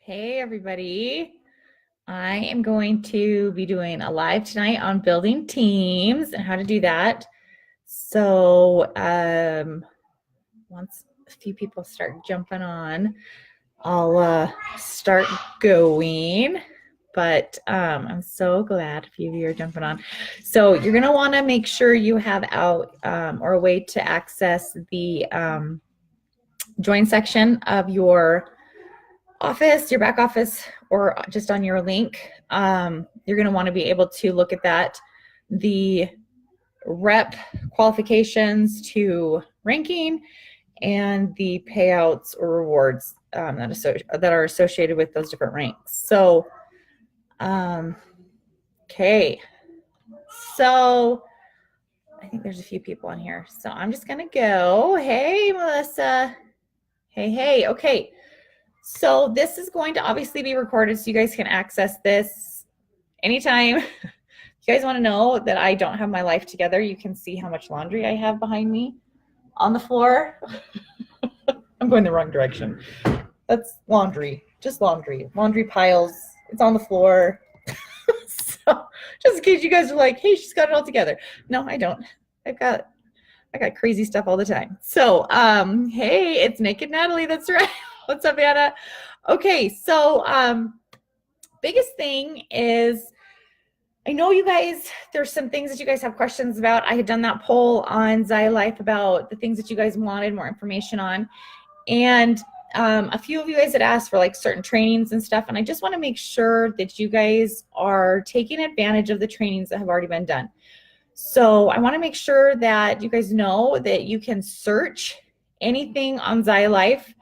Hey, everybody. I am going to be doing a live tonight on building teams and how to do that. So once a few people start jumping on, I'll start going. But I'm so glad a few of you are jumping on. So you're going to want to make sure you have out or a way to access the join section of your office, your back office, or just on your link. You're going to want to be able to look at that, the rep qualifications to ranking, and the payouts or rewards that are associated with those different ranks. So, okay. So I think there's a few people on here. So I'm just going to go. Hey, Melissa. Hey. Okay. So this is going to obviously be recorded so you guys can access this anytime. If you guys want to know that I don't have my life together, you can see how much laundry I have behind me on the floor. I'm going the wrong direction. That's laundry, just laundry. Laundry piles, it's on the floor. So just in case you guys are like, hey, she's got it all together. No, I don't. I got crazy stuff all the time. So, hey, it's Naked Natalie. That's right. What's up, Anna? Okay, so biggest thing is, I know you guys, there's some things that you guys have questions about. I had done that poll on Zaya Life about the things that you guys wanted more information on. And a few of you guys had asked for like certain trainings and stuff. And I just want to make sure that you guys are taking advantage of the trainings that have already been done. So I want to make sure that you guys know that you can search anything on Zaya Life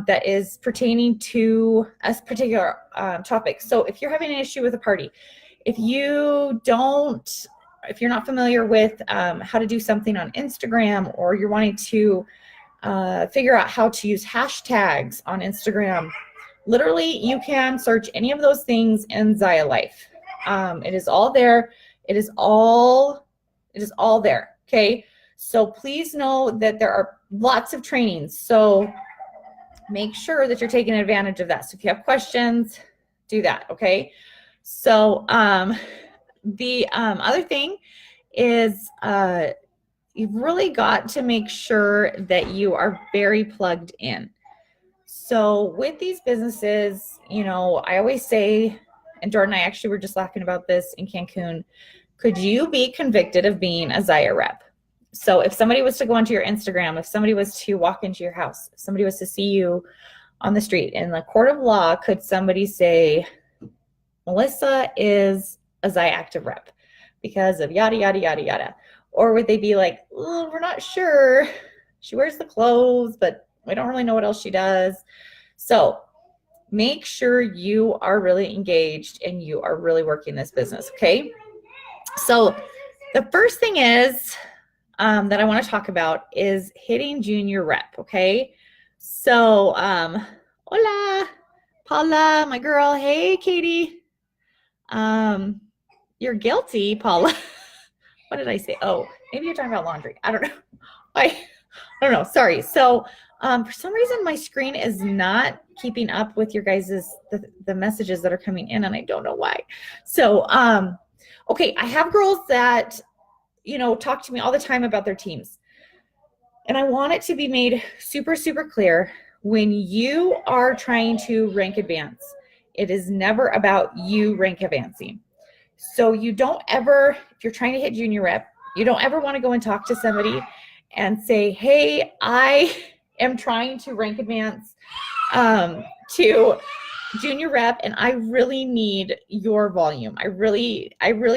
that is pertaining to a particular topic. So if you're having an issue with a party, if you're not familiar with how to do something on Instagram, or you're wanting to figure out how to use hashtags on Instagram, literally you can search any of those things in Zaya Life. It is all there. It is all there. Okay. So please know that there are lots of trainings. So make sure that you're taking advantage of that. So if you have questions, do that. Okay. So the other thing is you've really got to make sure that you are very plugged in. So with these businesses, I always say, and Jordan and I actually were just laughing about this in Cancun, could you be convicted of being a Zaya rep? So if somebody was to go onto your Instagram, if somebody was to walk into your house, if somebody was to see you on the street, in the court of law, could somebody say, Melissa is a Zaya Active rep because of yada, yada, yada, yada? Or would they be like, oh, we're not sure. She wears the clothes, but we don't really know what else she does. So make sure you are really engaged and you are really working this business, okay? So the first thing is that I want to talk about is hitting junior rep, okay? So, hola, Paula, my girl. Hey, Katie. You're guilty, Paula. What did I say? Oh, maybe you're talking about laundry. I don't know. I don't know. Sorry. So for some reason, my screen is not keeping up with your guys's the messages that are coming in, and I don't know why. So okay, I have girls that talk to me all the time about their teams, and I want it to be made super, super clear. When you are trying to rank advance, it is never about you rank advancing. So you don't ever, if you're trying to hit junior rep, you don't ever want to go and talk to somebody and say, hey, I am trying to rank advance to junior rep, and I really need your volume. I really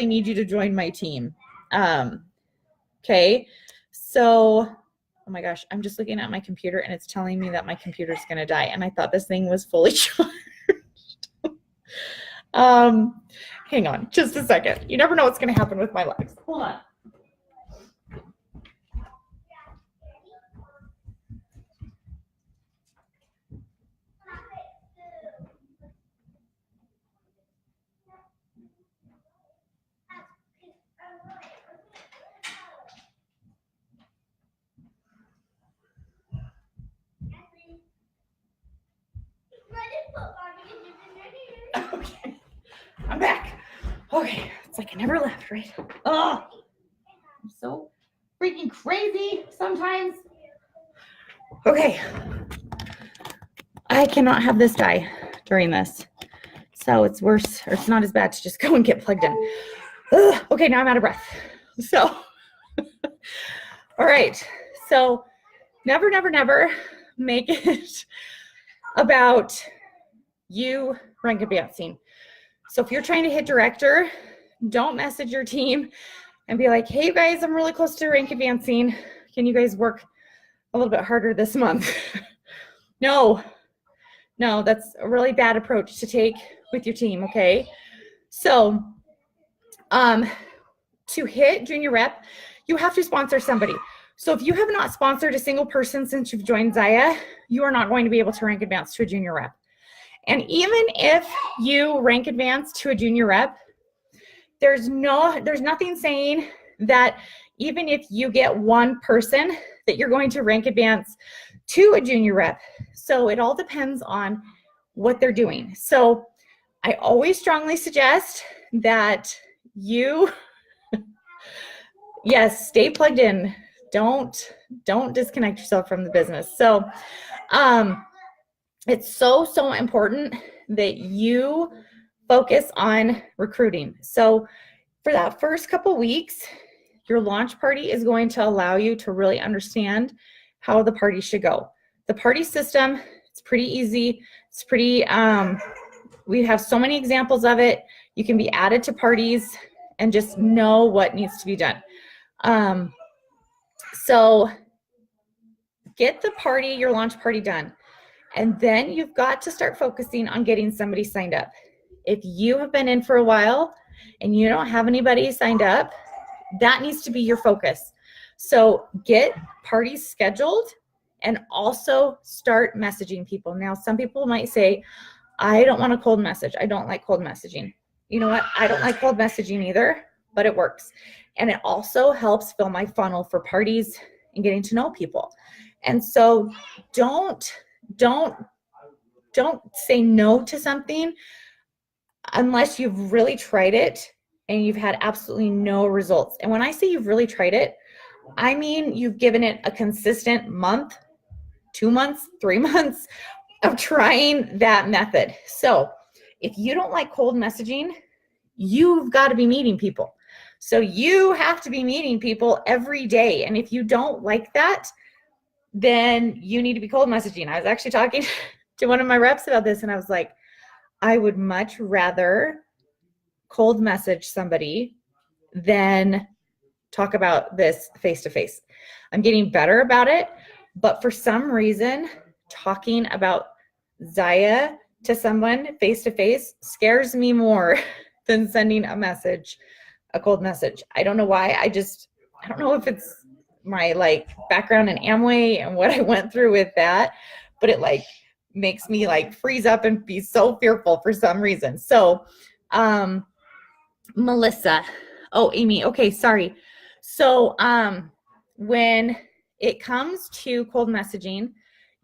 need you to join my team. Okay. So, oh my gosh, I'm just looking at my computer and it's telling me that my computer's going to die. And I thought this thing was fully charged. Hang on just a second. You never know what's going to happen with my legs. Hold on. I'm back. Okay, it's like I never left, right? Oh, I'm so freaking crazy sometimes. Okay, I cannot have this die during this. So it's worse, or it's not as bad to just go and get plugged in. Ugh, okay, now I'm out of breath. So, all right. So never, never, never make it about you rank advancing. So if you're trying to hit director, don't message your team and be like, hey, you guys, I'm really close to rank advancing. Can you guys work a little bit harder this month? No, that's a really bad approach to take with your team, okay? So to hit junior rep, you have to sponsor somebody. So if you have not sponsored a single person since you've joined Zaya, you are not going to be able to rank advance to a junior rep. And even if you rank advance to a junior rep, there's nothing saying that even if you get one person that you're going to rank advance to a junior rep. So it all depends on what they're doing. So I always strongly suggest that you, yes, stay plugged in. Don't disconnect yourself from the business. So it's so important that you focus on recruiting. So for that first couple weeks, your launch party is going to allow you to really understand how the party should go. The party system, it's pretty easy. It's pretty, we have so many examples of it. You can be added to parties and just know what needs to be done. So get the party, your launch party done. And then you've got to start focusing on getting somebody signed up. If you have been in for a while and you don't have anybody signed up, that needs to be your focus. So get parties scheduled and also start messaging people. Now, some people might say, I don't want a cold message. I don't like cold messaging. You know what? I don't like cold messaging either, but it works. And it also helps fill my funnel for parties and getting to know people. And so don't say no to something unless you've really tried it and you've had absolutely no results. And when I say you've really tried it, I mean you've given it a consistent month, 2 months, 3 months of trying that method. So if you don't like cold messaging, you've got to be meeting people. So you have to be meeting people every day. And if you don't like that, then you need to be cold messaging. I was actually talking to one of my reps about this, and I was like, I would much rather cold message somebody than talk about this face-to-face. I'm getting better about it, but for some reason, talking about Zaya to someone face-to-face scares me more than sending a cold message. I don't know why. I don't know if it's my background in Amway and what I went through with that, but it makes me freeze up and be so fearful for some reason. So, Melissa, Amy, okay, sorry. So, when it comes to cold messaging,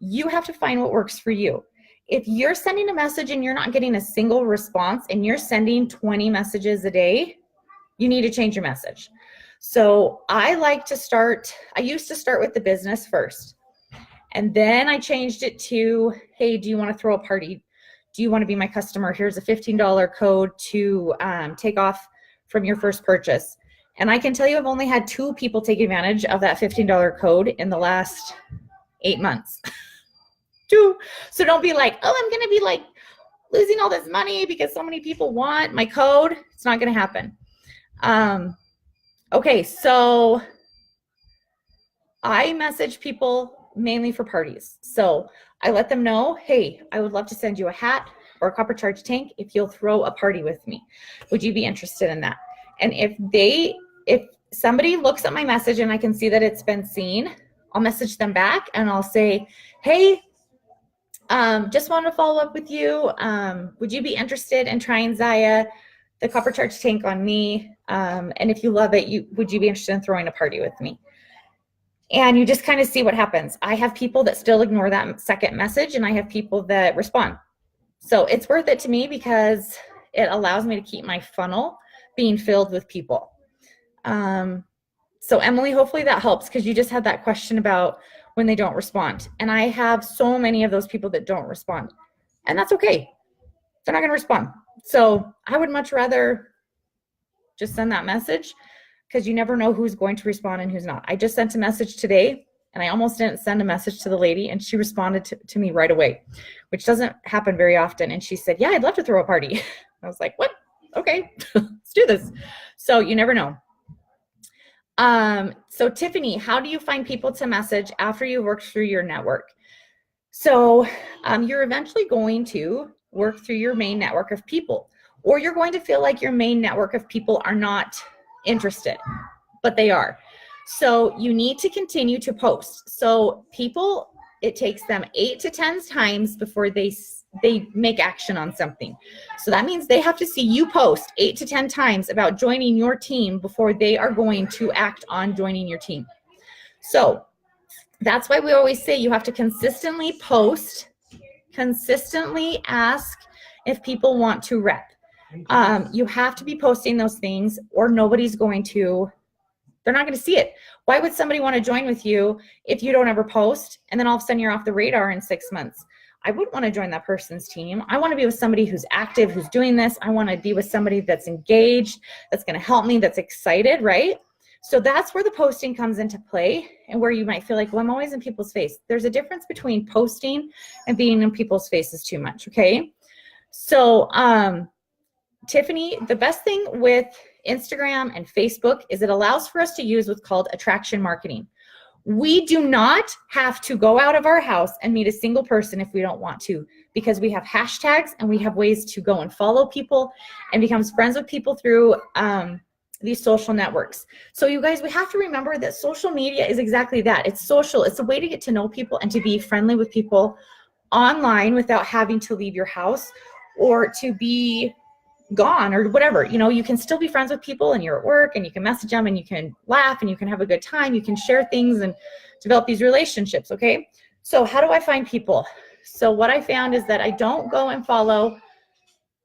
you have to find what works for you. If you're sending a message and you're not getting a single response and you're sending 20 messages a day, you need to change your message. So I used to start with the business first. And then I changed it to, hey, do you want to throw a party? Do you want to be my customer? Here's a $15 code to take off from your first purchase. And I can tell you I've only had 2 people take advantage of that $15 code in the last 8 months. 2. So don't be like, oh, I'm going to be losing all this money because so many people want my code. It's not going to happen. Okay, so I message people mainly for parties. So I let them know, hey, I would love to send you a hat or a copper charge tank if you'll throw a party with me. Would you be interested in that? And if somebody looks at my message and I can see that it's been seen, I'll message them back and I'll say, hey, just want to follow up with you. Would you be interested in trying Zaya, the copper charge tank on me? And if you love it, would you be interested in throwing a party with me? And you just kind of see what happens. I have people that still ignore that second message and I have people that respond. So it's worth it to me because it allows me to keep my funnel being filled with people. So Emily, hopefully that helps, because you just had that question about when they don't respond. And I have so many of those people that don't respond, and that's okay. They're not going to respond. So I would much rather just send that message, because you never know who's going to respond and who's not. I just sent a message today, and I almost didn't send a message to the lady, and she responded to me right away, which doesn't happen very often. And she said, yeah, I'd love to throw a party. I was like, what? Okay, let's do this. So you never know. So Tiffany, how do you find people to message after you work through your network? So you're eventually going to work through your main network of people, or you're going to feel like your main network of people are not interested, but they are. So you need to continue to post. So people, it takes them 8 to 10 times before they make action on something. So that means they have to see you post 8 to 10 times about joining your team before they are going to act on joining your team. So that's why we always say you have to consistently post, consistently ask if people want to rep. You have to be posting those things, or nobody's going to, they're not going to see it. Why would somebody want to join with you if you don't ever post, and then all of a sudden you're off the radar in 6 months? I wouldn't want to join that person's team. I want to be with somebody who's active, who's doing this. I want to be with somebody that's engaged, that's going to help me, that's excited, right? So that's where the posting comes into play, and where you might feel like, well, I'm always in people's face. There's a difference between posting and being in people's faces too much, okay? So Tiffany, the best thing with Instagram and Facebook is it allows for us to use what's called attraction marketing. We do not have to go out of our house and meet a single person if we don't want to, because we have hashtags and we have ways to go and follow people and become friends with people through these social networks. So you guys, we have to remember that social media is exactly that. It's social. It's a way to get to know people and to be friendly with people online without having to leave your house or to be gone or whatever. You know, you can still be friends with people, and you're at work, and you can message them, and you can laugh, and you can have a good time. You can share things and develop these relationships, okay? So how do I find people? So what I found is that I don't go and follow,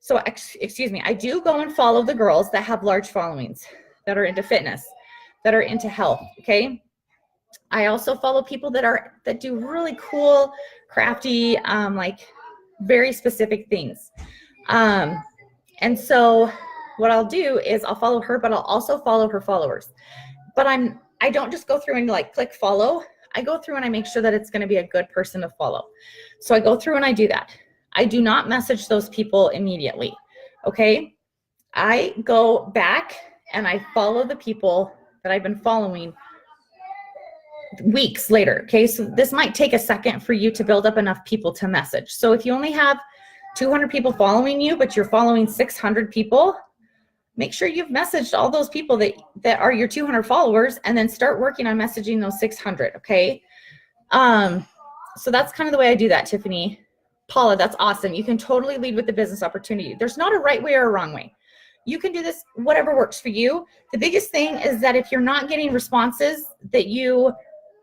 I do go and follow the girls that have large followings, that are into fitness, that are into health, okay? I also follow people that do really cool, crafty, like very specific things. And so what I'll do is I'll follow her, but I'll also follow her followers. But I don't just go through and like click follow. I go through and I make sure that it's going to be a good person to follow. So I go through and I do that. I do not message those people immediately. Okay. I go back and I follow the people that I've been following weeks later. Okay. So this might take a second for you to build up enough people to message. So if you only have 200 people following you, but you're following 600 people, make sure you've messaged all those people that are your 200 followers, and then start working on messaging those 600, okay? So that's kind of the way I do that, Tiffany. Paula, that's awesome. You can totally lead with the business opportunity. There's not a right way or a wrong way. You can do this, whatever works for you. The biggest thing is that if you're not getting responses, that you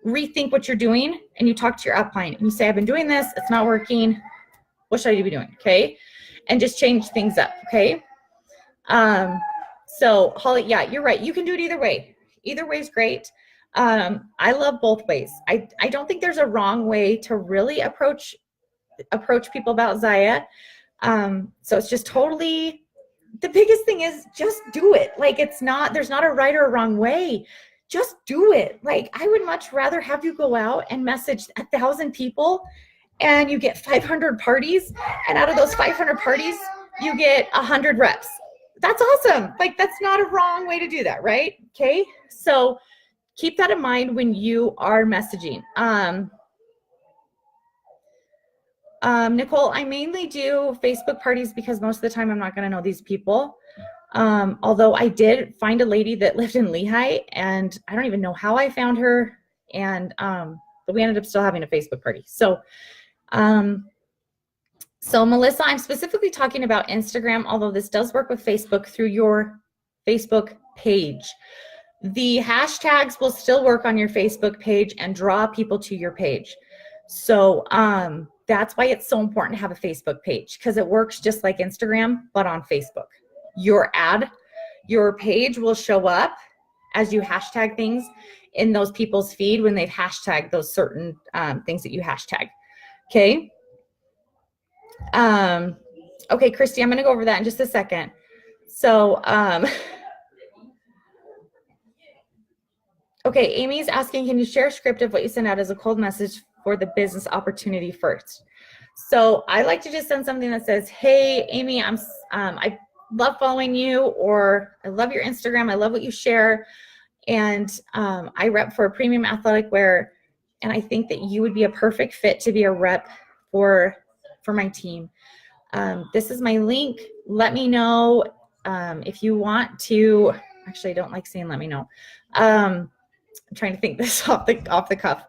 rethink what you're doing, and you talk to your upline, and you say, I've been doing this, it's not working. What should I be doing? Okay. And just change things up. Okay. So Holly, yeah, you're right. You can do it either way. Either way is great. I love both ways. I don't think there's a wrong way to really approach people about Zaya. So it's just totally, the biggest thing is just do it. Like there's not a right or a wrong way. Just do it. Like I would much rather have you go out and message 1,000 people and you get 500 parties, and out of those 500 parties, you get 100 reps. That's awesome. Like that's not a wrong way to do that, right? Okay. So keep that in mind when you are messaging. Nicole, I mainly do Facebook parties because most of the time I'm not going to know these people. Although I did find a lady that lived in Lehigh, and I don't even know how I found her. And, but we ended up still having a Facebook party. So Melissa, I'm specifically talking about Instagram, although this does work with Facebook through your Facebook page. The hashtags will still work on your Facebook page and draw people to your page. So that's why it's so important to have a Facebook page, because it works just like Instagram, but on Facebook. Your page will show up as you hashtag things in those people's feed when they've hashtagged those certain things that you hashtag. Okay. Okay, Christy, I'm going to go over that in just a second. So, okay, Amy's asking, can you share a script of what you send out as a cold message for the business opportunity first? So I like to just send something that says, hey, Amy, I love following you, or I love your Instagram. I love what you share. And I rep for premium athletic wear. And I think that you would be a perfect fit to be a rep for my team. This is my link. Let me know if you want to. Actually, I don't like saying let me know. I'm trying to think this off the cuff.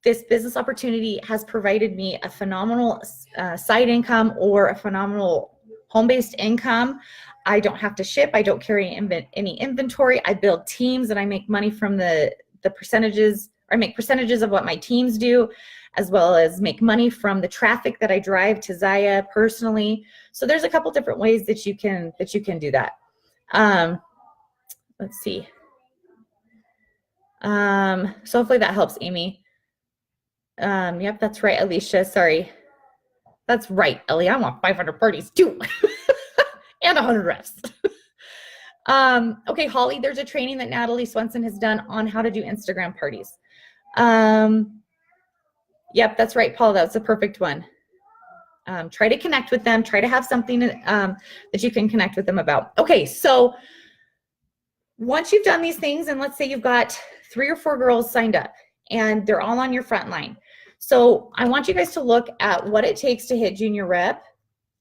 This business opportunity has provided me a phenomenal side income or a phenomenal home-based income. I don't have to ship. I don't carry any inventory. I build teams and I make money from the percentages, or I make percentages of what my teams do, as well as make money from the traffic that I drive to Zaya personally. So there's a couple different ways that you can do that. Let's see. So hopefully that helps, Amy. Yep, that's right, Alicia. Sorry. That's right, Ellie. I want 500 parties too. And 100 reps. Okay, Holly, there's a training that Natalie Swenson has done on how to do Instagram parties. Yep, that's right, Paul. That's a perfect one. Try to connect with them. Try to have something that you can connect with them about. Okay, so once you've done these things, and let's say you've got 3 or 4 girls signed up, and they're all on your front line. So I want you guys to look at what it takes to hit junior rep.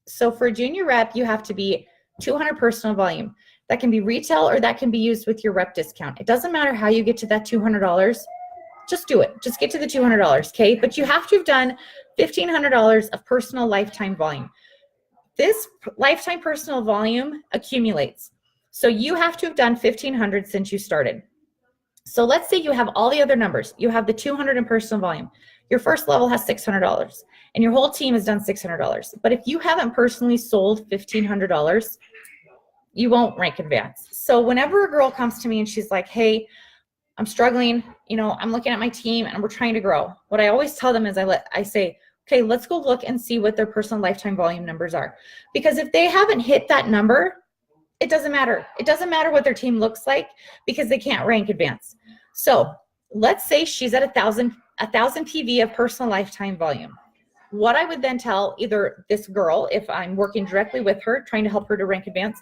So for junior rep, you have to be 200 personal volume. That can be retail, or that can be used with your rep discount. It doesn't matter how you get to that $200. Just do it. Just get to the $200, okay? But you have to have done $1,500 of personal lifetime volume. This lifetime personal volume accumulates. So you have to have done 1,500 since you started. So let's say you have all the other numbers. You have the 200 in personal volume. Your first level has $600, and your whole team has done $600. But if you haven't personally sold $1,500, you won't rank advanced. So whenever a girl comes to me and she's like, hey, I'm struggling, I'm looking at my team and we're trying to grow, what I always tell them is I say, okay, let's go look and see what their personal lifetime volume numbers are. Because if they haven't hit that number, it doesn't matter. It doesn't matter what their team looks like, because they can't rank advance. So let's say she's at 1,000 PV of personal lifetime volume. What I would then tell either this girl, if I'm working directly with her, trying to help her to rank advance,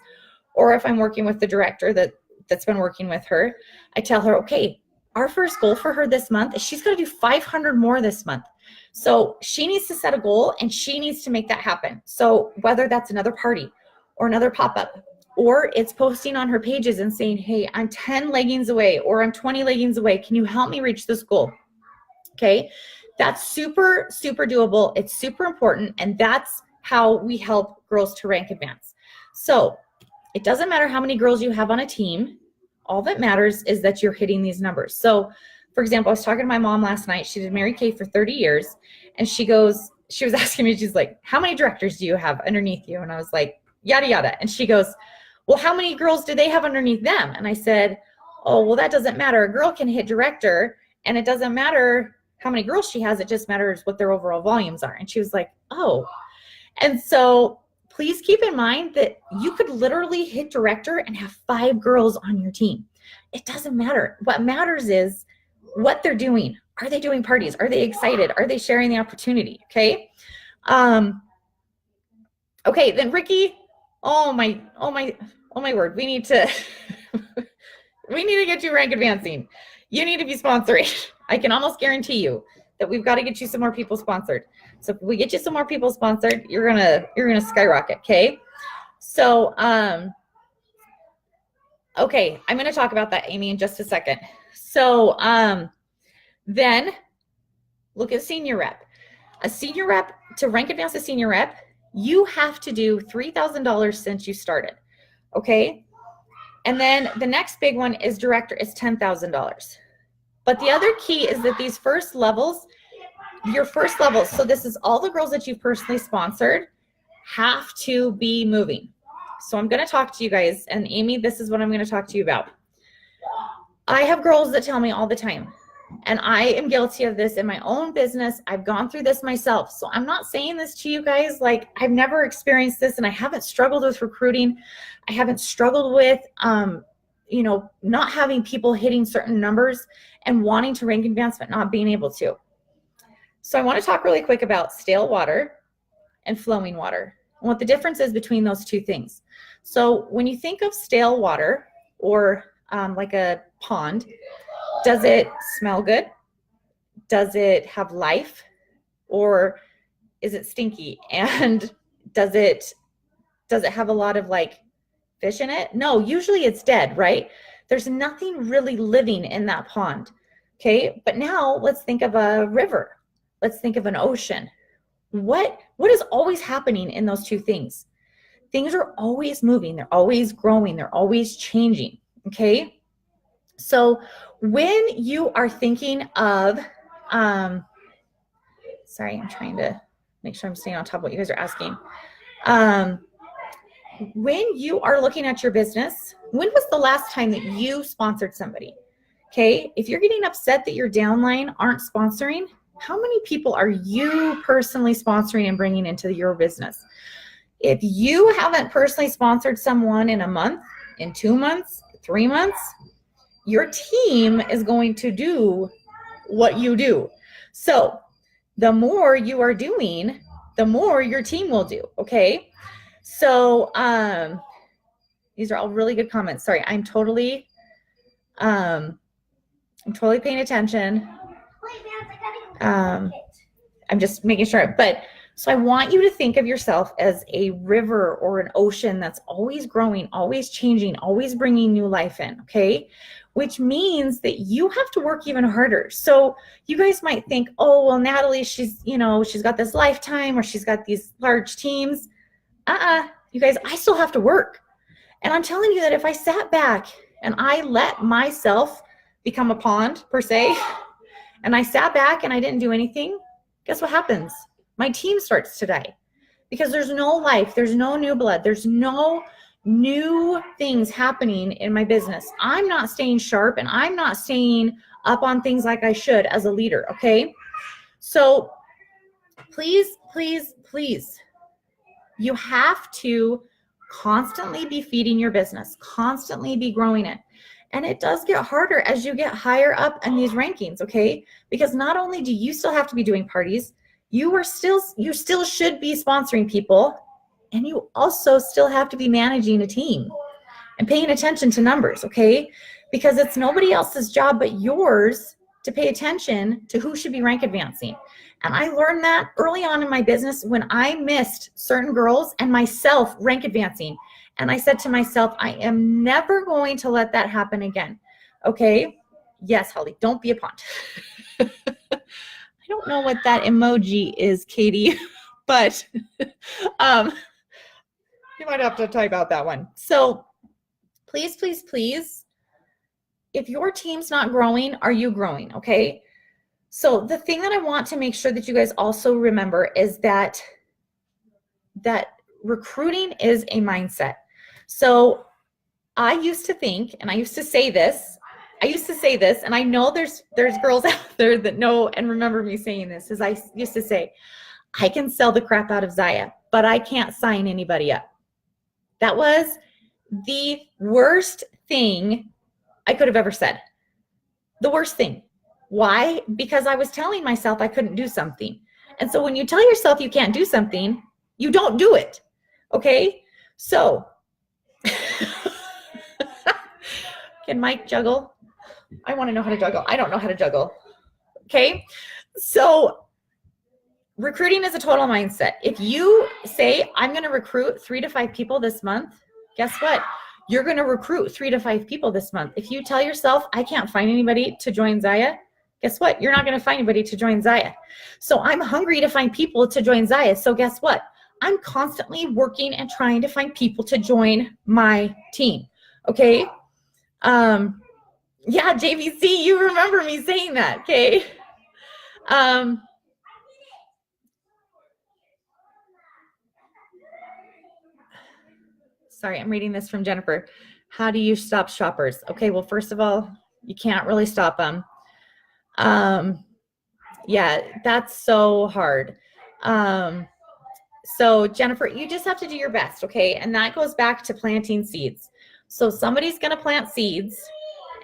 or if I'm working with the director that's been working with her, I tell her, okay, our first goal for her this month is she's going to do 500 more this month. So she needs to set a goal and she needs to make that happen. So whether that's another party or another pop-up, or it's posting on her pages and saying, hey, I'm 10 leggings away, or I'm 20 leggings away. Can you help me reach this goal? Okay. That's super, super doable. It's super important. And that's how we help girls to rank advance. So it doesn't matter how many girls you have on a team. All that matters is that you're hitting these numbers. So for example, I was talking to my mom last night. She did Mary Kay for 30 years. And she was asking me, she's like, how many directors do you have underneath you? And I was like, yada, yada. And she goes, well, how many girls do they have underneath them? And I said, oh, well, that doesn't matter. A girl can hit director, and it doesn't matter how many girls she has. It just matters what their overall volumes are. And she was like, oh. And so please keep in mind that you could literally hit director and have 5 girls on your team. It doesn't matter. What matters is what they're doing. Are they doing parties? Are they excited? Are they sharing the opportunity? Okay. Okay. Then Ricky, oh my word. We need to get you rank advancing. You need to be sponsoring. I can almost guarantee you that we've got to get you some more people sponsored. So if we get you some more people sponsored, you're gonna skyrocket. Okay. So okay, I'm gonna talk about that, Amy, in just a second. So then look at senior rep. A senior rep, to rank advance a senior rep, you have to do $3,000 since you started. Okay. And then the next big one is director, is $10,000. But the other key is that these first levels, your first level, so this is all the girls that you've personally sponsored, have to be moving. So I'm going to talk to you guys, and Amy, this is what I'm going to talk to you about. I have girls that tell me all the time, and I am guilty of this in my own business. I've gone through this myself. So I'm not saying this to you guys like I've never experienced this, and I haven't struggled with recruiting. I haven't struggled with, not having people hitting certain numbers and wanting to rank advance, but not being able to. So I want to talk really quick about stale water and flowing water and what the difference is between those two things. So when you think of stale water or like a pond, does it smell good? Does it have life? Or is it stinky? And does it have a lot of like fish in it? No, usually it's dead, right? There's nothing really living in that pond. Okay, but now let's think of a river. Let's think of an ocean. What is always happening in those two things? Things are always moving. They're always growing. They're always changing. Okay. So when you are thinking of, sorry, I'm trying to make sure I'm staying on top of what you guys are asking. When you are looking at your business, when was the last time that you sponsored somebody? Okay. If you're getting upset that your downline aren't sponsoring, how many people are you personally sponsoring and bringing into your business? If you haven't personally sponsored someone in a month, in 2 months, 3 months, your team is going to do what you do. So the more you are doing, the more your team will do. Okay. So these are all really good comments. Sorry, I'm totally paying attention. I'm just making sure. But so I want you to think of yourself as a river or an ocean that's always growing, always changing, always bringing new life in. Okay. Which means that you have to work even harder. So you guys might think, oh, well, Natalie, she's got this lifetime or she's got these large teams. You guys, I still have to work. And I'm telling you that if I sat back and I let myself become a pond per se, and I sat back and I didn't do anything, guess what happens? My team starts to die because there's no life. There's no new blood. There's no new things happening in my business. I'm not staying sharp and I'm not staying up on things like I should as a leader. Okay. So please, please, please, you have to constantly be feeding your business, constantly be growing it. And it does get harder as you get higher up in these rankings, okay? Because not only do you still have to be doing parties, you still should be sponsoring people, and you also still have to be managing a team and paying attention to numbers, okay? Because it's nobody else's job but yours to pay attention to who should be rank advancing. And I learned that early on in my business when I missed certain girls and myself rank advancing. And I said to myself, I am never going to let that happen again. Okay. Yes, Holly, don't be a pond. I don't know what that emoji is, Katie, but you might have to type out that one. So please, please, please, if your team's not growing, are you growing? Okay. So the thing that I want to make sure that you guys also remember is that recruiting is a mindset. So I used to think, and I used to say this, and I know there's girls out there that know and remember me saying this, is I used to say, I can sell the crap out of Zaya, but I can't sign anybody up. That was the worst thing I could have ever said. The worst thing. Why? Because I was telling myself I couldn't do something. And so when you tell yourself you can't do something, you don't do it. Okay? So can Mike juggle? I want to know how to juggle. I don't know how to juggle. Okay? So recruiting is a total mindset. If you say, I'm going to recruit 3 to 5 people this month, guess what? You're going to recruit 3 to 5 people this month. If you tell yourself, I can't find anybody to join Zaya, guess what? You're not going to find anybody to join Zaya. So I'm hungry to find people to join Zaya. So guess what? I'm constantly working and trying to find people to join my team. Okay. Yeah, JVC, you remember me saying that. Okay. Sorry, I'm reading this from Jennifer. How do you stop shoppers? Okay, well, first of all, you can't really stop them. Yeah, that's so hard. So Jennifer, you just have to do your best, okay? And that goes back to planting seeds. So somebody's going to plant seeds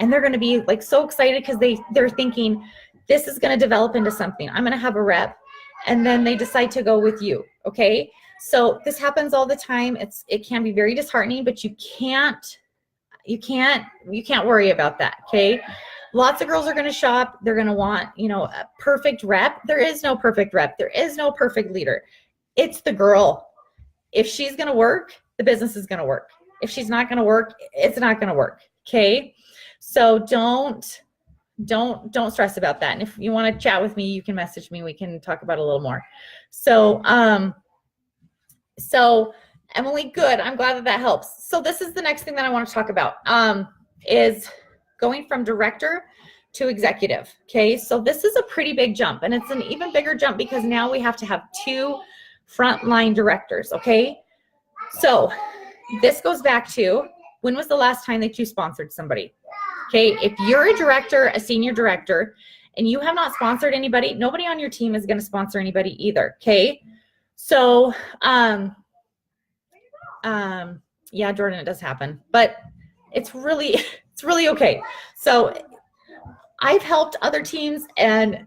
and they're going to be like so excited because they're thinking this is going to develop into something. I'm going to have a rep, and then they decide to go with you, okay? So this happens all the time. It can be very disheartening, but you can't worry about that, okay? Lots of girls are going to shop. They're going to want, a perfect rep. There is no perfect rep. There is no perfect leader. It's the girl. If she's going to work, the business is going to work. If she's not going to work, it's not going to work, okay? So don't stress about that. And if you want to chat with me, you can message me. We can talk about it a little more. So Emily, good. I'm glad that helps. So this is the next thing that I want to talk about, is going from director to executive. Okay. So this is a pretty big jump, and it's an even bigger jump because now we have to have 2 frontline directors. Okay. So this goes back to, when was the last time that you sponsored somebody? Okay. If you're a director, a senior director, and you have not sponsored anybody, nobody on your team is going to sponsor anybody either. Okay. So, yeah, Jordan, it does happen, but it's really okay. So I've helped other teams, and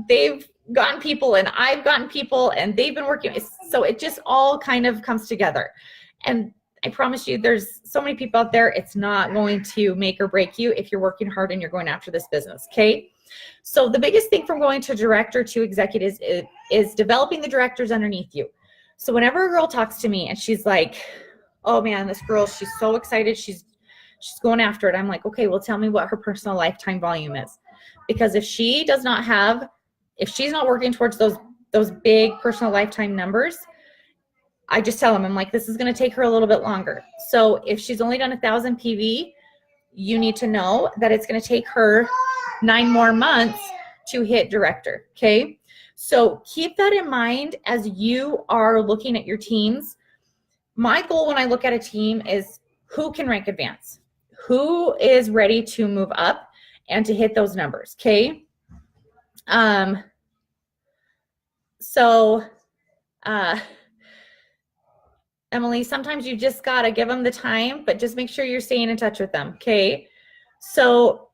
they've gotten people, and I've gotten people, and they've been working. So it just all kind of comes together. And I promise you, there's so many people out there. It's not going to make or break you if you're working hard and you're going after this business. Okay. So the biggest thing from going to director to executives is developing the directors underneath you. So whenever a girl talks to me and she's like, oh man, this girl, she's so excited, she's going after it, I'm like, okay, well, tell me what her personal lifetime volume is. Because if she's not working towards those big personal lifetime numbers, I just tell them, I'm like, this is going to take her a little bit longer. So if she's only done 1,000 PV, you need to know that it's going to take her 9 more months to hit director. Okay. So keep that in mind as you are looking at your teams. My goal when I look at a team is who can rank advance, who is ready to move up and to hit those numbers. Okay. Emily, sometimes you just got to give them the time, but just make sure you're staying in touch with them. Okay. So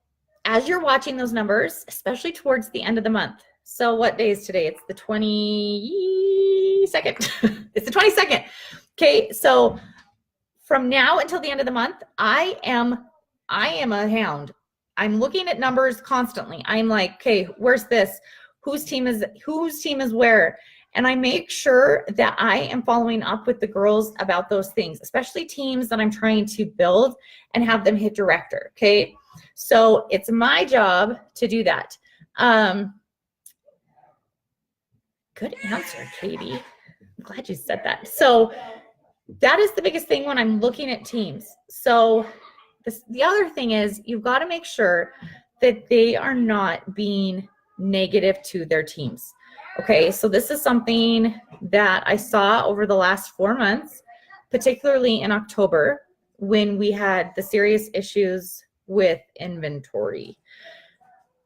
as you're watching those numbers, especially towards the end of the month. So what day is today? It's the 22nd. It's the 22nd. Okay. So from now until the end of the month, I am a hound. I'm looking at numbers constantly. I'm like, okay, where's this? Whose team is where? And I make sure that I am following up with the girls about those things, especially teams that I'm trying to build and have them hit director. Okay. So it's my job to do that. Good answer, Katie. I'm glad you said that. So that is the biggest thing when I'm looking at teams. So the other thing is you've got to make sure that they are not being negative to their teams. Okay, so this is something that I saw over the last 4 months, particularly in October when we had the serious issues with inventory.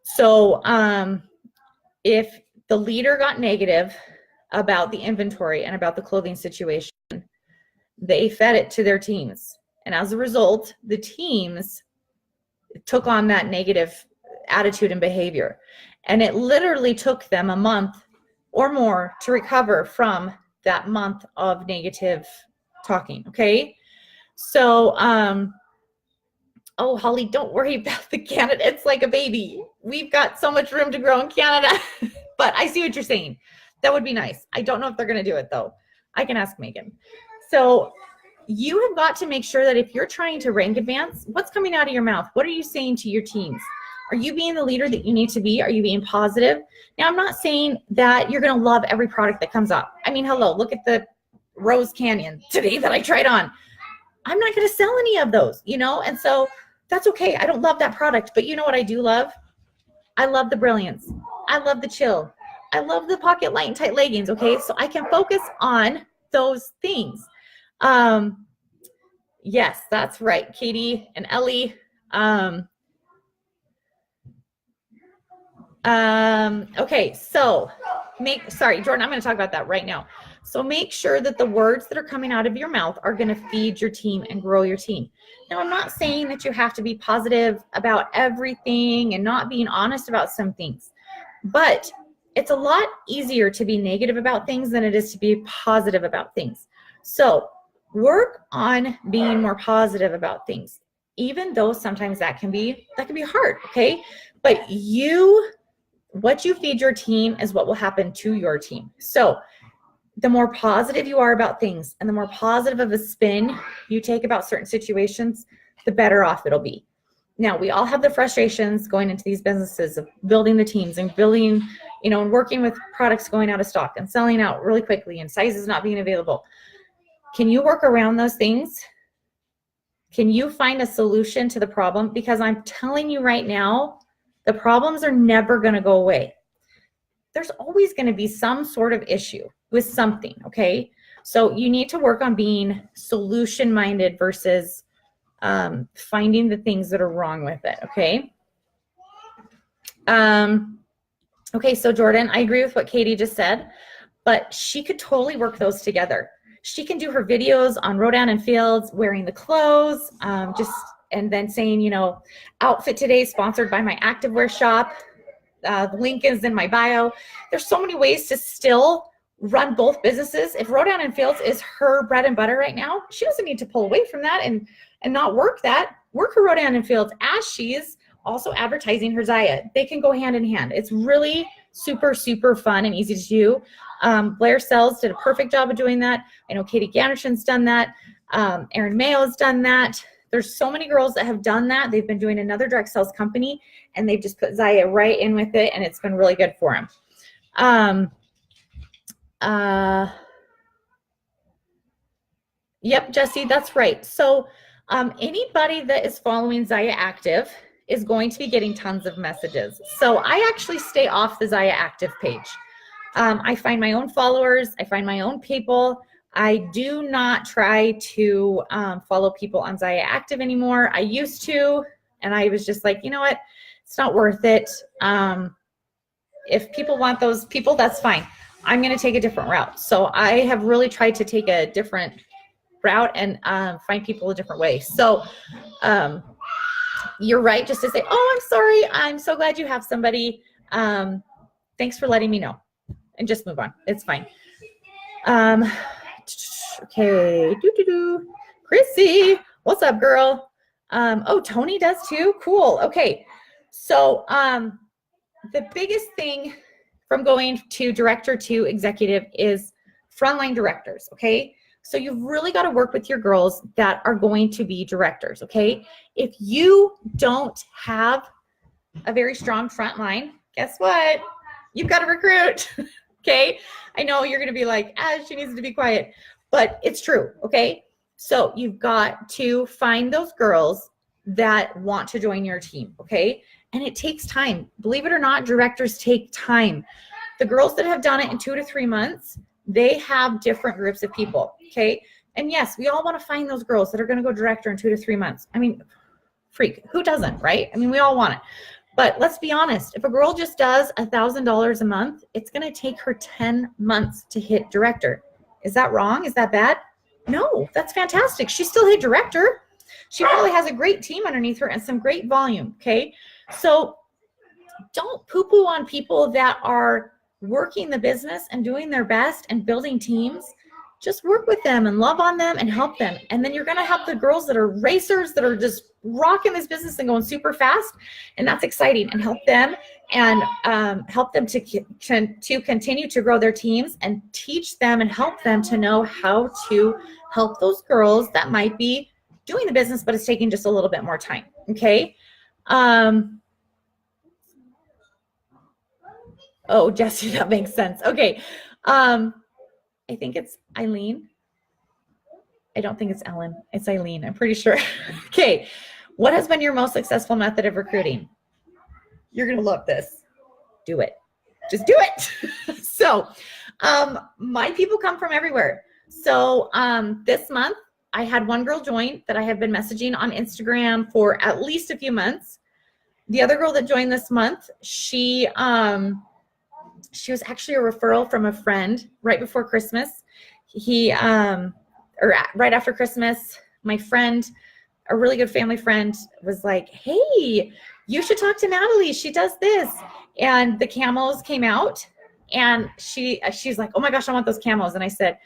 So if the leader got negative about the inventory and about the clothing situation, they fed it to their teams. And as a result, the teams took on that negative attitude and behavior. And it literally took them a month or more to recover from that month of negative talking. Okay. So, oh, Holly, don't worry about the Canada. It's like a baby. We've got so much room to grow in Canada, but I see what you're saying. That would be nice. I don't know if they're going to do it though. I can ask Megan. So you have got to make sure that if you're trying to rank advance, what's coming out of your mouth? What are you saying to your teams? Are you being the leader that you need to be? Are you being positive? Now, I'm not saying that you're going to love every product that comes up. I mean, hello, look at the Rose Canyon today that I tried on. I'm not going to sell any of those, and so that's okay. I don't love that product, but you know what I do love? I love the Brilliance. I love the Chill. I love the Pocket Light and Tight leggings, okay? So I can focus on those things. Yes, that's right, Katie and Ellie. Okay, so sorry, Jordan, I'm going to talk about that right now. So make sure that the words that are coming out of your mouth are going to feed your team and grow your team. Now, I'm not saying that you have to be positive about everything and not being honest about some things, but it's a lot easier to be negative about things than it is to be positive about things. So work on being more positive about things, even though sometimes that can be hard, okay? But what you feed your team is what will happen to your team. So the more positive you are about things and the more positive of a spin you take about certain situations, the better off it'll be. Now, we all have the frustrations going into these businesses of building the teams and building, and working with products going out of stock and selling out really quickly and sizes not being available. Can you work around those things? Can you find a solution to the problem? Because I'm telling you right now, the problems are never going to go away. There's always going to be some sort of issue with something, okay? So you need to work on being solution-minded versus finding the things that are wrong with it, okay? Okay, so Jordan, I agree with what Katie just said, but she could totally work those together. She can do her videos on Rodan and Fields wearing the clothes, and then saying, outfit today sponsored by my activewear shop. The link is in my bio. There's so many ways to still run both businesses. If Rodan and Fields is her bread and butter right now, she doesn't need to pull away from that and not work that. Work her Rodan and Fields as she's also advertising her Zaya. They can go hand in hand. It's really super, super fun and easy to do. Blair Sells did a perfect job of doing that. I know Katie Ganderson's done that. Erin Mayo has done that. There's so many girls that have done that. They've been doing another direct sales company, and they've just put Zaya right in with it, and it's been really good for them. Yep, Jesse, that's right. So anybody that is following Zaya Active is going to be getting tons of messages. So I actually stay off the Zaya Active page. I find my own followers. I find my own people. I do not try to follow people on Zaya Active anymore. I used to, and I was just like, you know what? It's not worth it. If people want those people, that's fine. I'm going to take a different route. So I have really tried to take a different route and find people a different way. So you're right just to say, oh, I'm sorry. I'm so glad you have somebody. Thanks for letting me know. And just move on. It's fine. Okay. Chrissy, what's up, girl? Oh, Tony does too. Cool. Okay. So the biggest thing from going to director to executive is frontline directors. Okay. So you've really got to work with your girls that are going to be directors. Okay. If you don't have a very strong front line, guess what? You've got to recruit. Okay. I know you're going to be like, she needs to be quiet, but it's true. Okay. So you've got to find those girls that want to join your team. Okay. And it takes time. Believe it or not, directors take time. The girls that have done it in 2 to 3 months, they have different groups of people. Okay. And yes, we all want to find those girls that are going to go director in 2 to 3 months. I mean, freak, who doesn't, right? I mean, we all want it. But let's be honest, if a girl just does $1,000 a month, it's going to take her 10 months to hit director. Is that wrong? Is that bad? No, that's fantastic. She still hit director. She probably has a great team underneath her and some great volume, okay? So don't poo-poo on people that are working the business and doing their best and building teams. Just work with them and love on them and help them. And then you're going to have the girls that are racers that are just rocking this business and going super fast. And that's exciting. And help them and help them to continue to grow their teams and teach them and help them to know how to help those girls that might be doing the business, but it's taking just a little bit more time. Okay. Oh, Jesse, that makes sense. Okay. I think it's Eileen. I don't think it's Ellen. It's Eileen. I'm pretty sure. Okay. What has been your most successful method of recruiting? You're going to love this. Do it. Just do it. So my people come from everywhere. So this month, I had one girl join that I have been messaging on Instagram for at least a few months. The other girl that joined this month, she was actually a referral from a friend right before Christmas. Right after Christmas, my friend, a really good family friend, was like, hey, you should talk to Natalie. She does this. And the camos came out, and she's like, oh my gosh, I want those camos. And I said,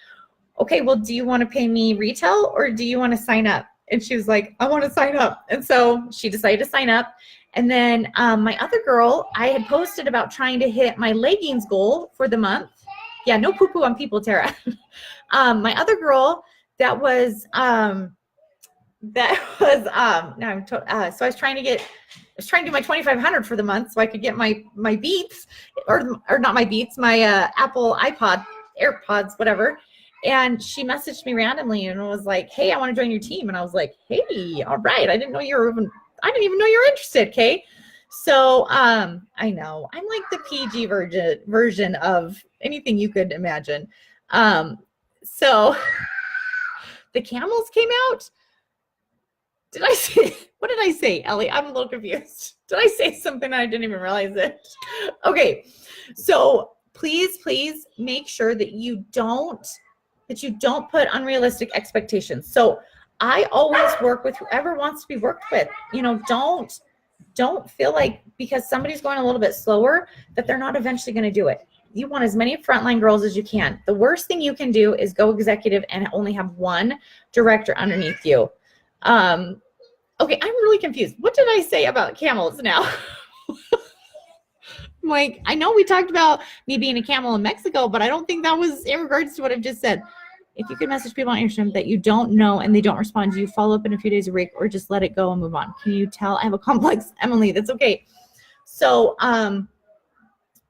okay, well, do you want to pay me retail or do you want to sign up? And she was like, I want to sign up. And so she decided to sign up. And then my other girl, I had posted about trying to hit my leggings goal for the month. Yeah, no poo-poo on people, Tara. My other girl, so I was trying to do my 2,500 for the month so I could get my Beats, or not my Beats, my Apple iPod, AirPods, whatever. And she messaged me randomly and was like, hey, I want to join your team. And I was like, hey, all right. I didn't even know you were interested. Okay. So, I know I'm like the PG version of anything you could imagine. So the camels came out. What did I say, Ellie? I'm a little confused. Did I say something I didn't even realize it? Okay. So please make sure that you don't put unrealistic expectations. So I always work with whoever wants to be worked with. Don't feel like because somebody's going a little bit slower that they're not eventually going to do it. You want as many frontline girls as you can. The worst thing you can do is go executive and only have one director underneath you. Okay, I'm really confused. What did I say about camels now? Like, I know we talked about me being a camel in Mexico, but I don't think that was in regards to what I've just said. If you can message people on Instagram that you don't know and they don't respond to you, follow up in a few days a week, or just let it go and move on. Can you tell I have a complex, Emily? That's okay. So,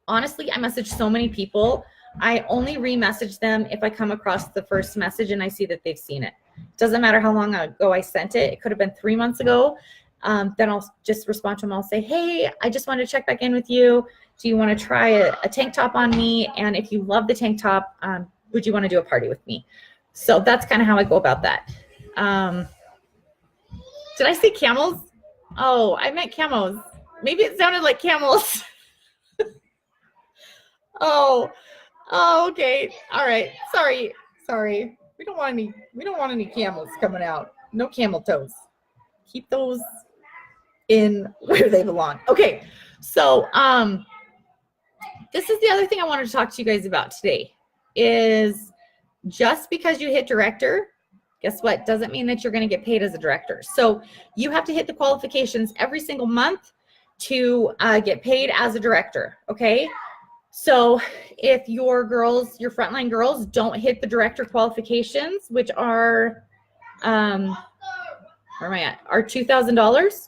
honestly, I message so many people. I only re-message them if I come across the first message and I see that they've seen it. Doesn't matter how long ago I sent it. It could have been 3 months ago. Then I'll just respond to them. I'll say, hey, I just wanted to check back in with you. Do you want to try a tank top on me? And if you love the tank top, would you want to do a party with me? So that's kind of how I go about that. Did I say camels? Oh, I meant camos. Maybe it sounded like camels. Oh, okay. All right. Sorry. We don't want any camels coming out. No camel toes. Keep those in where they belong. Okay. So, this is the other thing I wanted to talk to you guys about today is just because you hit director, guess what? Doesn't mean that you're going to get paid as a director. So you have to hit the qualifications every single month to get paid as a director. Okay. So if your frontline girls don't hit the director qualifications, which are, where am I at? Are $2,000.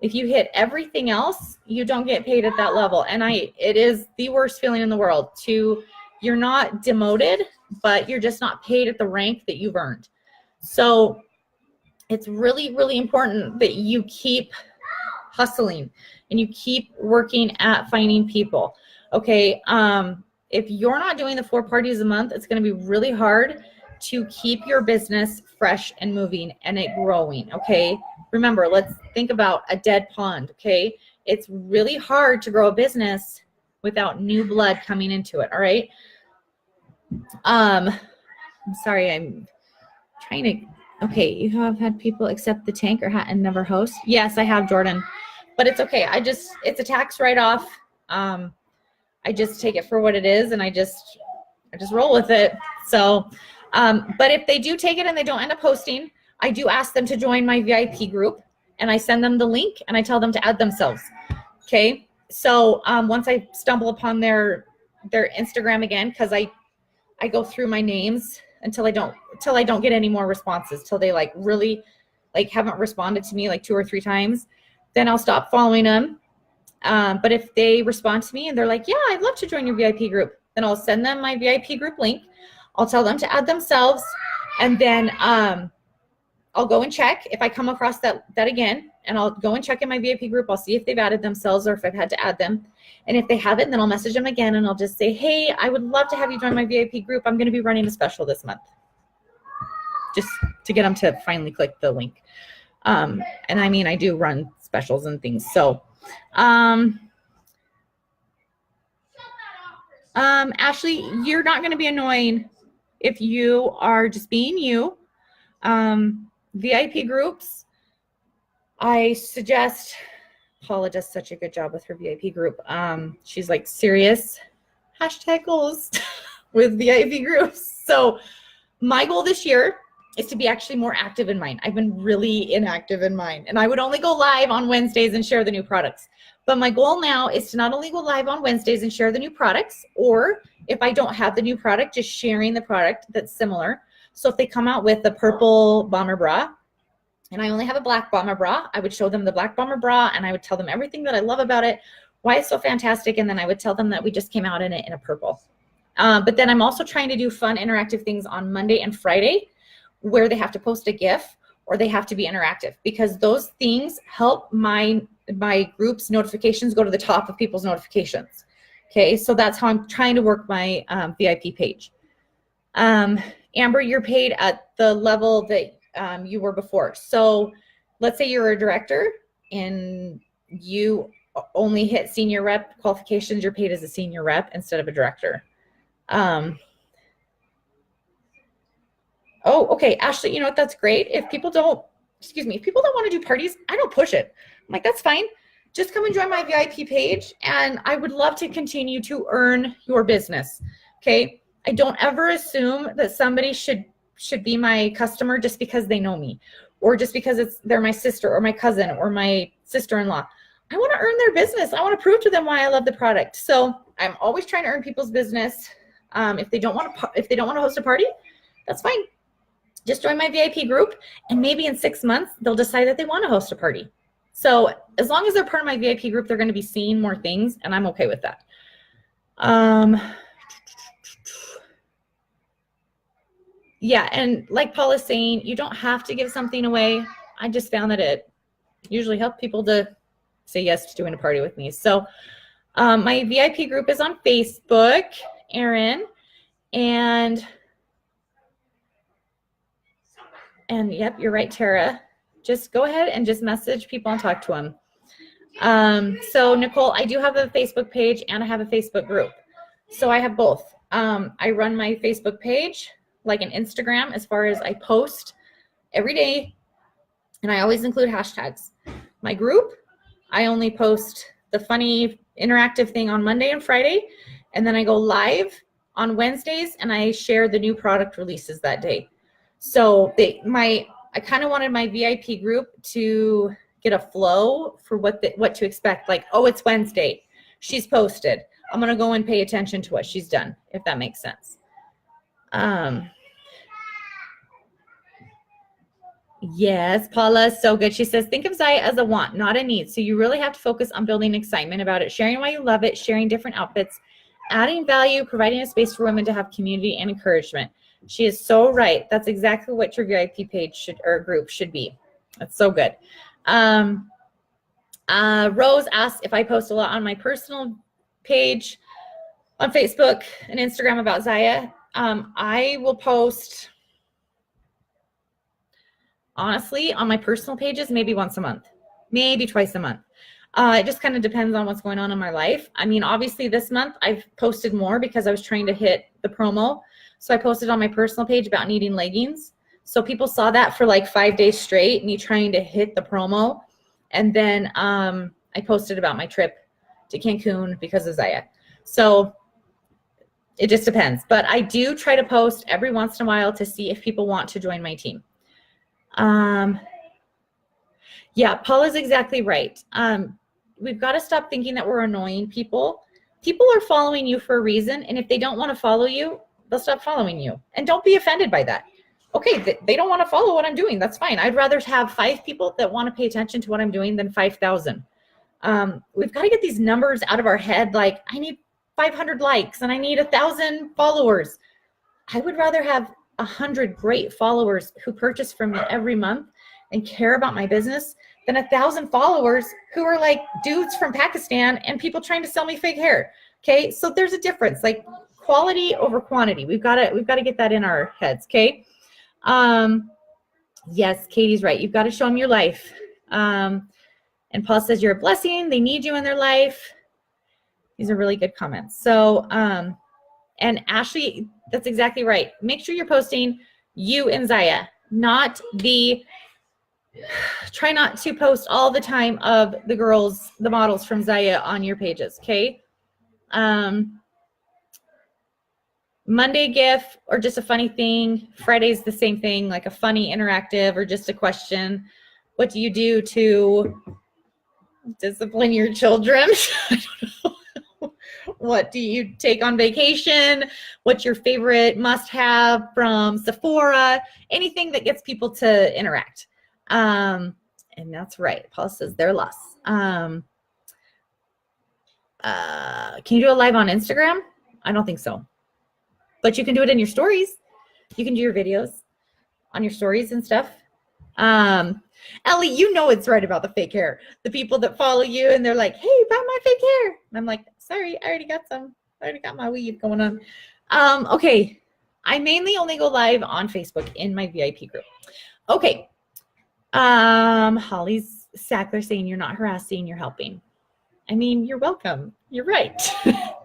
If you hit everything else, you don't get paid at that level. And it is the worst feeling in the world you're not demoted, but you're just not paid at the rank that you've earned. So it's really, really important that you keep hustling and you keep working at finding people. Okay. If you're not doing the 4 parties a month, it's going to be really hard to keep your business fresh and moving and it growing. Okay. Remember, let's think about a dead pond. Okay. It's really hard to grow a business without new blood coming into it. All right. I'm sorry. I'm trying to, okay. You have had people accept the tank or hat and never host. Yes, I have, Jordan, but it's okay. It's a tax write-off. I just take it for what it is and I just roll with it. So, but if they do take it and they don't end up hosting, I do ask them to join my VIP group and I send them the link and I tell them to add themselves. Okay. So, once I stumble upon their Instagram again, cause I go through my names until I don't get any more responses, till they really haven't responded to me 2 or 3 times, then I'll stop following them. But if they respond to me and they're like, yeah, I'd love to join your VIP group, then I'll send them my VIP group link. I'll tell them to add themselves. And then, I'll go and check if I come across that again, and I'll go and check in my VIP group. I'll see if they've added themselves or if I've had to add them. And if they haven't, then I'll message them again and I'll just say, hey, I would love to have you join my VIP group. I'm going to be running a special this month. just to get them to finally click the link. And I mean, I do run specials and things. So, Ashley, you're not going to be annoying if you are just being you. VIP groups, I suggest, Paula does such a good job with her VIP group. She's like serious #goals with VIP groups. So my goal this year is to be actually more active in mine. I've been really inactive in mine, and I would only go live on Wednesdays and share the new products. But my goal now is to not only go live on Wednesdays and share the new products, or if I don't have the new product, just sharing the product that's similar. So if they come out with the purple bomber bra, and I only have a black bomber bra, I would show them the black bomber bra, and I would tell them everything that I love about it, why it's so fantastic, and then I would tell them that we just came out in it in a purple. But then I'm also trying to do fun interactive things on Monday and Friday where they have to post a GIF or they have to be interactive, because those things help my group's notifications go to the top of people's notifications. Okay, so that's how I'm trying to work my VIP page. Amber, you're paid at the level that you were before. So let's say you're a director and you only hit senior rep qualifications, you're paid as a senior rep instead of a director. Oh, okay, Ashley, you know what, that's great. If people don't want to do parties, I don't push it. I'm like, that's fine. Just come and join my VIP page, and I would love to continue to earn your business. Okay, I don't ever assume that somebody should be my customer just because they know me, or just because they're my sister or my cousin or my sister-in-law. I want to earn their business. I want to prove to them why I love the product. So I'm always trying to earn people's business. If they don't want to host a party, that's fine. Just join my VIP group, and maybe in 6 months they'll decide that they want to host a party. So as long as they're part of my VIP group, they're going to be seeing more things, and I'm okay with that. Yeah, and like Paul is saying, you don't have to give something away. I just found that it usually helps people to say yes to doing a party with me. So my VIP group is on Facebook, Erin, and yep, you're right, Tara. Just go ahead and just message people and talk to them. So Nicole, I do have a Facebook page and I have a Facebook group. So I have both. I run my Facebook page like an Instagram as far as I post every day, and I always include hashtags. My group, I only post the funny interactive thing on Monday and Friday, and then I go live on Wednesdays and I share the new product releases that day. So I kind of wanted my VIP group to get a flow for what to expect. Like, oh, it's Wednesday, she's posted, I'm gonna go and pay attention to what she's done, if that makes sense. Yes, Paula, so good. She says, think of Zaya as a want, not a need. So you really have to focus on building excitement about it, sharing why you love it, sharing different outfits, adding value, providing a space for women to have community and encouragement. She is so right. That's exactly what your VIP page or group should be. That's so good. Rose asked if I post a lot on my personal page on Facebook and Instagram about Zaya. I will post, honestly, on my personal pages maybe once a month, maybe twice a month. It just kind of depends on what's going on in my life. I mean, obviously this month I've posted more because I was trying to hit the promo. So I posted on my personal page about needing leggings. So people saw that for like 5 days straight, me trying to hit the promo. And then I posted about my trip to Cancun because of Zaya. So it just depends. But I do try to post every once in a while to see if people want to join my team. Yeah, Paula's exactly right. We've got to stop thinking that we're annoying people. People are following you for a reason, and if they don't want to follow you, they'll stop following you. And don't be offended by that. Okay, they don't want to follow what I'm doing. That's fine. I'd rather have 5 people that want to pay attention to what I'm doing than 5,000. We've got to get these numbers out of our head. Like, I need 500 likes and I need 1,000 followers. I would rather have 100 great followers who purchase from me every month and care about my business than 1,000 followers who are like dudes from Pakistan and people trying to sell me fake hair. Okay, so there's a difference, like quality over quantity. We've got to get that in our heads. Okay, Yes, Katie's right. You've got to show them your life. And Paul says you're a blessing. They need you in their life. These are really good comments. So, and Ashley, that's exactly right. Make sure you're posting you and Zaya, not the, try not to post all the time of the girls, the models from Zaya on your pages, okay? Monday GIF or just a funny thing. Friday's the same thing, like a funny interactive or just a question. What do you do to discipline your children? I don't know. What do you take on vacation? What's your favorite must-have from Sephora? Anything that gets people to interact. And that's right. Paul says they're less. Can you do a live on Instagram? I don't think so. But you can do it in your stories. You can do your videos on your stories and stuff. Ellie, you know it's right about the fake hair. The people that follow you and they're like, hey, buy my fake hair. And I'm like, sorry, I already got some. I already got my weave going on. Okay. I mainly only go live on Facebook in my VIP group. Okay. Holly's Sackler saying you're not harassing, you're helping. I mean, you're welcome. You're right.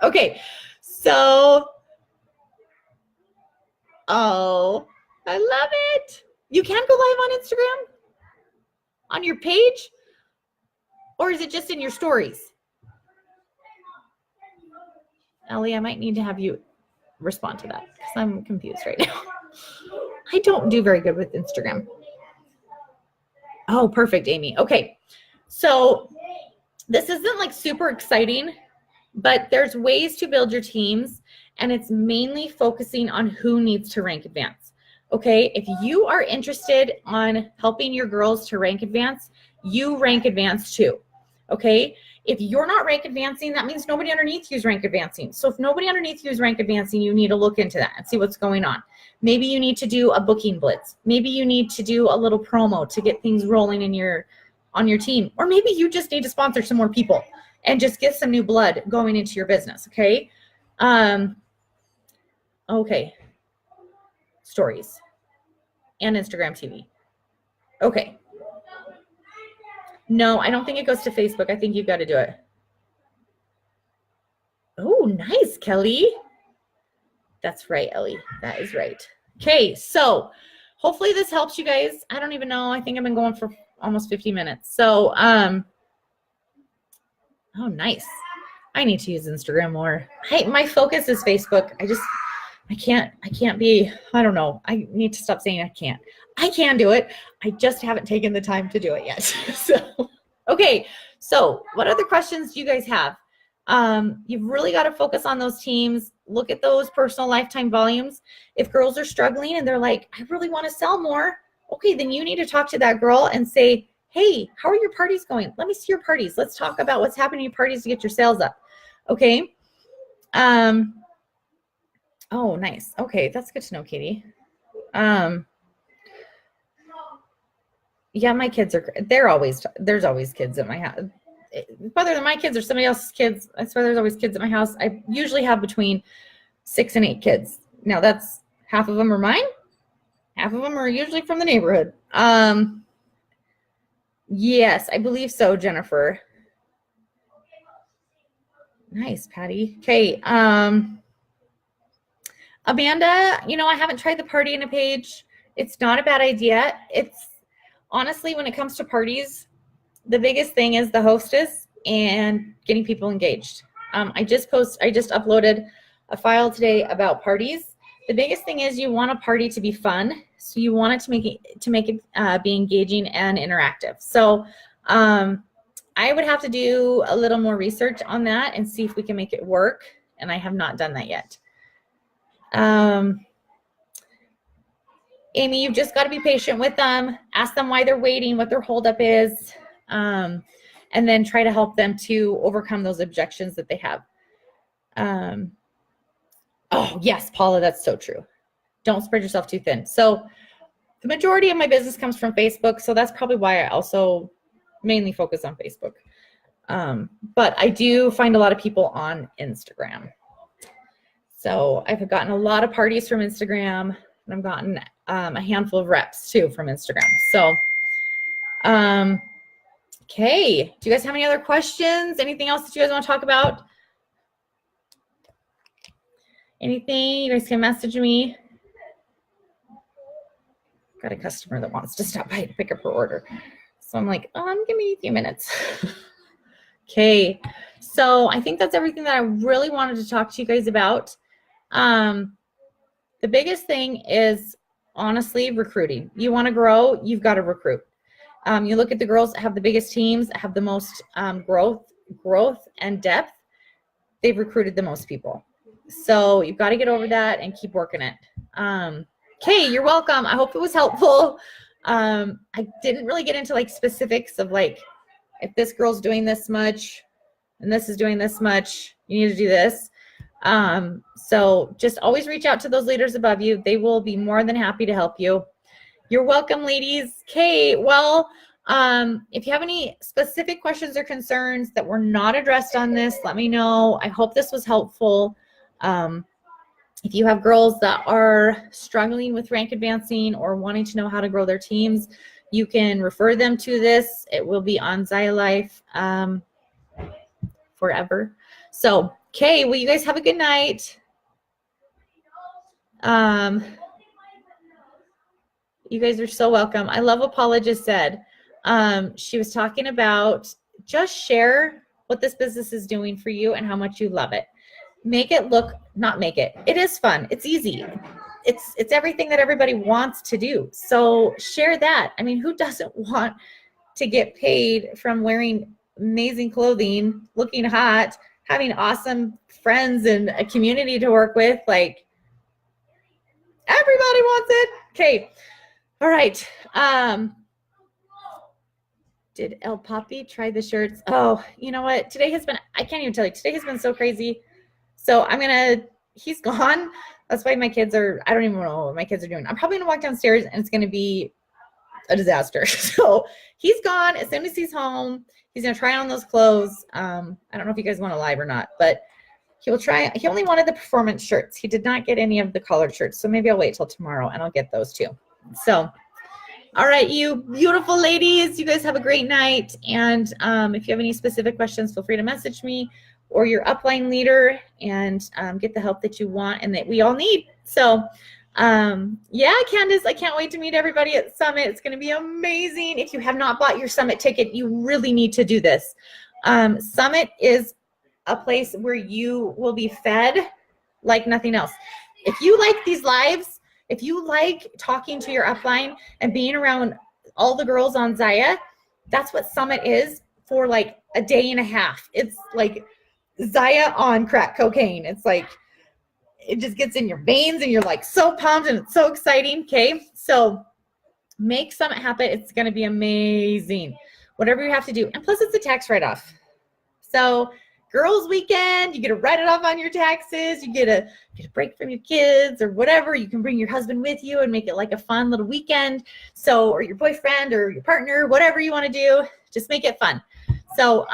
Okay. So, oh, I love it. You can go live on Instagram on your page, or is it just in your stories? Ellie, I might need to have you respond to that because I'm confused right now. I don't do very good with Instagram. Oh, perfect, Amy. Okay. So this isn't like super exciting, but there's ways to build your teams, and it's mainly focusing on who needs to rank advance. Okay, if you are interested on helping your girls to rank advance, you rank advance too. Okay, if you're not rank advancing, that means nobody underneath you is rank advancing. So if nobody underneath you is rank advancing, you need to look into that and see what's going on. Maybe you need to do a booking blitz. Maybe you need to do a little promo to get things rolling in on your team. Or maybe you just need to sponsor some more people and just get some new blood going into your business. Okay. Okay. Stories and Instagram TV. Okay. No, I don't think it goes to Facebook. I think you've got to do it. Oh, nice, Kelly. That's right, Ellie. That is right. Okay, so hopefully this helps you guys. I don't even know. I think I've been going for almost 50 minutes. So, oh, nice. I need to use Instagram more. My focus is Facebook. I can't be, I don't know. I need to stop saying I can't. I can do it. I just haven't taken the time to do it yet. So, okay. So what other questions do you guys have? You've really got to focus on those teams. Look at those personal lifetime volumes. If girls are struggling and they're like, I really want to sell more. Okay, then you need to talk to that girl and say, hey, how are your parties going? Let me see your parties. Let's talk about what's happening in your parties to get your sales up. Okay. Oh, nice. Okay, that's good to know, Katie. Yeah, my kids there's always kids at my house. Whether they're my kids or somebody else's kids, I swear there's always kids at my house. I usually have between 6 and 8 kids. Now that's half of them are mine. Half of them are usually from the neighborhood. Yes, I believe so, Jennifer. Nice, Patty. Okay. Amanda, I haven't tried the party in a page. It's not a bad idea. It's honestly, when it comes to parties, the biggest thing is the hostess and getting people engaged. I just uploaded a file today about parties. The biggest thing is you want a party to be fun. So you want it to make it be engaging and interactive. So I would have to do a little more research on that and see if we can make it work. And I have not done that yet. Amy, you've just got to be patient with them. Ask them why they're waiting, what their holdup is, and then try to help them to overcome those objections that they have. Oh, yes, Paula, that's so true. Don't spread yourself too thin. So the majority of my business comes from Facebook, so that's probably why I also mainly focus on Facebook. But I do find a lot of people on Instagram. So I've gotten a lot of parties from Instagram, and I've gotten a handful of reps too from Instagram. So, okay. Do you guys have any other questions? Anything else that you guys want to talk about? Anything? You guys can message me. Got a customer that wants to stop by to pick up her order. So I'm like, give me a few minutes. Okay. So I think that's everything that I really wanted to talk to you guys about. The biggest thing is honestly recruiting. You want to grow, you've got to recruit. You look at the girls that have the biggest teams, that have the most growth and depth. They've recruited the most people. So you've got to get over that and keep working it. Okay, you're welcome. I hope it was helpful. I didn't really get into like specifics of like, if this girl's doing this much and this is doing this much, you need to do this. So just always reach out to those leaders above you. They will be more than happy to help you. You're welcome, ladies. Okay, well, if you have any specific questions or concerns that were not addressed on this, let me know. I hope this was helpful. If you have girls that are struggling with rank advancing or wanting to know how to grow their teams, you can refer them to this. It will be on Zaya Life forever. So, okay, well, you guys have a good night. You guys are so welcome. I love what Paula just said. She was talking about just share what this business is doing for you and how much you love it. Make it look, not make it. It is fun. It's easy. It's everything that everybody wants to do. So share that. I mean, who doesn't want to get paid from wearing amazing clothing, looking hot, having awesome friends and a community to work with? Like, everybody wants it. Okay. All right. Did El Papi try the shirts? Oh, you know what? Today has been, I can't even tell you. Today has been so crazy. So he's gone. That's why my kids are, I don't even know what my kids are doing. I'm probably going to walk downstairs and it's going to be a disaster. So he's gone. As soon as he's home, he's going to try on those clothes. I don't know if you guys want to live or not, but he only wanted the performance shirts. He did not get any of the collared shirts. So maybe I'll wait till tomorrow and I'll get those too. So, all right, you beautiful ladies, you guys have a great night. And if you have any specific questions, feel free to message me or your upline leader and get the help that you want and that we all need. So, yeah, Candace, I can't wait to meet everybody at Summit. It's going to be amazing. If you have not bought your Summit ticket, you really need to do this. Summit is a place where you will be fed like nothing else. If you like these lives, if you like talking to your upline and being around all the girls on Zaya, that's what Summit is for like a day and a half. It's like Zaya on crack cocaine. It's like, it just gets in your veins and you're like so pumped and it's so exciting. Okay. So make Summit happen. It's going to be amazing. Whatever you have to do. And plus it's a tax write-off. So girls weekend, you get to write it off on your taxes. You get a break from your kids or whatever. You can bring your husband with you and make it like a fun little weekend. So, or your boyfriend or your partner, whatever you want to do, just make it fun. So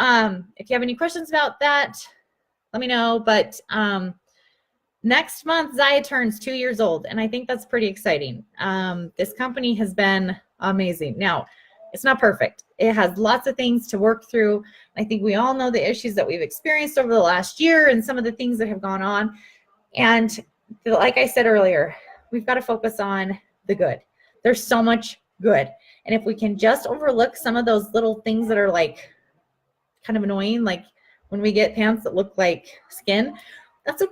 if you have any questions about that, let me know. But next month, Zaya turns 2 years old, and I think that's pretty exciting. This company has been amazing. Now, it's not perfect. It has lots of things to work through. I think we all know the issues that we've experienced over the last year and some of the things that have gone on. And like I said earlier, we've got to focus on the good. There's so much good. And if we can just overlook some of those little things that are like kind of annoying, like when we get pants that look like skin,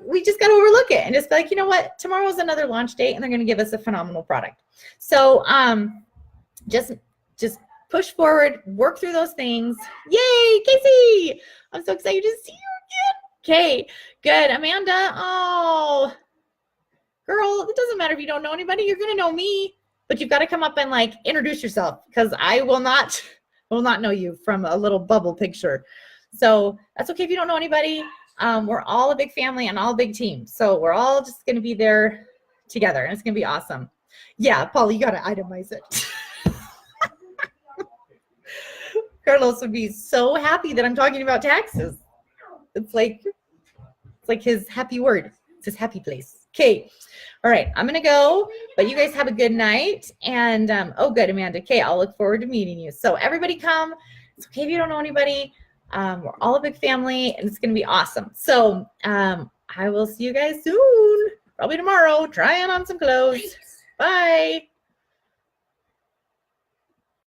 we just got to overlook it and just be like, you know what, tomorrow's another launch date and they're going to give us a phenomenal product. So just push forward, work through those things. Yay, Casey! I'm so excited to see you again. Okay, good. Amanda, oh, girl, it doesn't matter if you don't know anybody. You're going to know me, but you've got to come up and like introduce yourself because I will not know you from a little bubble picture. So that's okay if you don't know anybody. We're all a big family and all a big team. So we're all just going to be there together and it's going to be awesome. Yeah, Paul, you got to itemize it. Carlos would be so happy that I'm talking about taxes. It's like his happy word. It's his happy place. Okay. All right. I'm going to go, but you guys have a good night. And, oh, good, Amanda. Okay. I'll look forward to meeting you. So everybody come. It's okay if you don't know anybody. We're all a big family and it's going to be awesome. So I will see you guys soon. Probably tomorrow. Trying on some clothes. Bye.